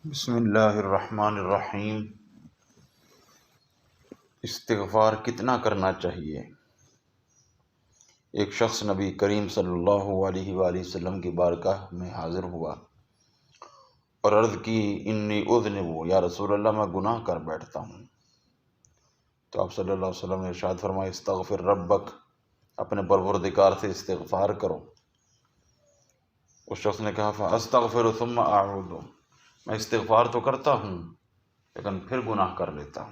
بسم اللہ الرحمن الرحیم۔ استغفار کتنا کرنا چاہیے؟ ایک شخص نبی کریم صلی اللہ علیہ وآلہ وسلم کی بارگاہ میں حاضر ہوا اور عرض کی انی اذنب، یا رسول اللہ میں گناہ کر بیٹھتا ہوں۔ تو آپ صلی اللہ علیہ وسلم نے ارشاد فرمایا استغفر ربک، اپنے پروردگار سے استغفار کرو۔ اس شخص نے کہا فاستغفر ثم اعود، میں استغفار تو کرتا ہوں لیکن پھر گناہ کر لیتا ہوں۔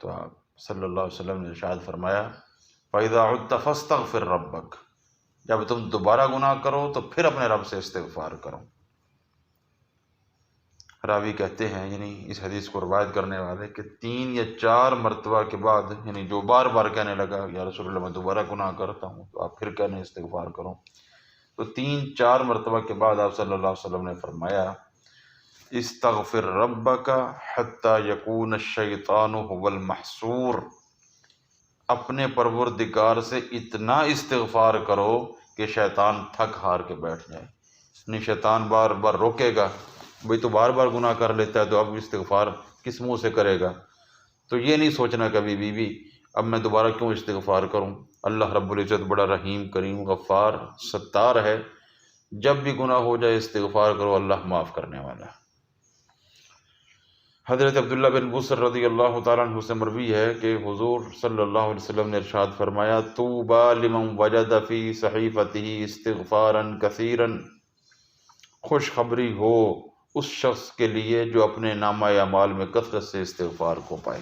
تو آپ صلی اللہ علیہ وسلم نے ارشاد فرمایا فَإِذَا عُدْتَ فَاسْتَغْفِرْ رَبَّكَ، جب تم دوبارہ گناہ کرو تو پھر اپنے رب سے استغفار کرو۔ راوی کہتے ہیں، یعنی اس حدیث کو روایت کرنے والے، کہ 3 یا 4 مرتبہ کے بعد، یعنی جو بار بار کہنے لگا یا رسول اللہ میں دوبارہ گناہ کرتا ہوں، تو آپ پھر کہنے استغفار کرو۔ تو 3-4 مرتبہ کے بعد آپ صلی اللہ علیہ وسلم نے فرمایا استغفر ربک حتی یکون الشیطان هو المحصور، اپنے پروردگار سے اتنا استغفار کرو کہ شیطان تھک ہار کے بیٹھ جائے۔ نہیں، شیطان بار بار روکے گا، بھئی تو بار بار گناہ کر لیتا ہے تو اب استغفار کس منہ سے کرے گا؟ تو یہ نہیں سوچنا کبھی بھی اب میں دوبارہ کیوں استغفار کروں۔ اللہ رب العزت بڑا رحیم کریم غفار ستار ہے، جب بھی گناہ ہو جائے استغفار کرو، اللہ معاف کرنے والا ہے۔ حضرت عبداللہ بن بصر رضی اللہ تعالیٰ عنہ سے مروی ہے کہ حضور صلی اللہ علیہ وسلم نے ارشاد فرمایا طوبی لمن وجد فی صحیفتہ استغفارا کثیرا، خوشخبری ہو اس شخص کے لیے جو اپنے نامہ اعمال میں کثرت سے استغفار کو پائے۔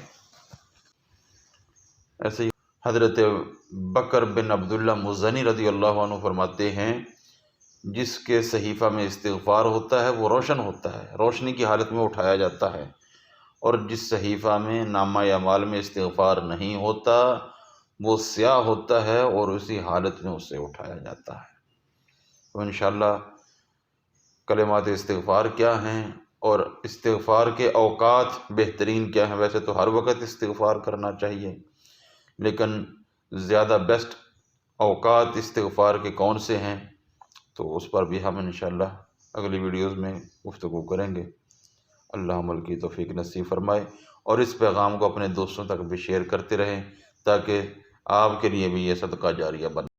ایسے ہی حضرت بکر بن عبداللہ مزنی رضی اللہ عنہ فرماتے ہیں جس کے صحیفہ میں استغفار ہوتا ہے وہ روشن ہوتا ہے، روشنی کی حالت میں اٹھایا جاتا ہے، اور جس صحیفہ میں نامہ اعمال میں استغفار نہیں ہوتا وہ سیاہ ہوتا ہے اور اسی حالت میں اسے اٹھایا جاتا ہے۔ تو انشاءاللہ کلمات استغفار کیا ہیں اور استغفار کے اوقات بہترین کیا ہیں؟ ویسے تو ہر وقت استغفار کرنا چاہیے، لیکن زیادہ بیسٹ اوقات استغفار کے کون سے ہیں تو اس پر بھی ہم انشاءاللہ اگلی ویڈیوز میں گفتگو کریں گے۔ اللہ عمل کی توفیق نصیب فرمائے، اور اس پیغام کو اپنے دوستوں تک بھی شیئر کرتے رہیں تاکہ آپ کے لیے بھی یہ صدقہ جاریہ بنے۔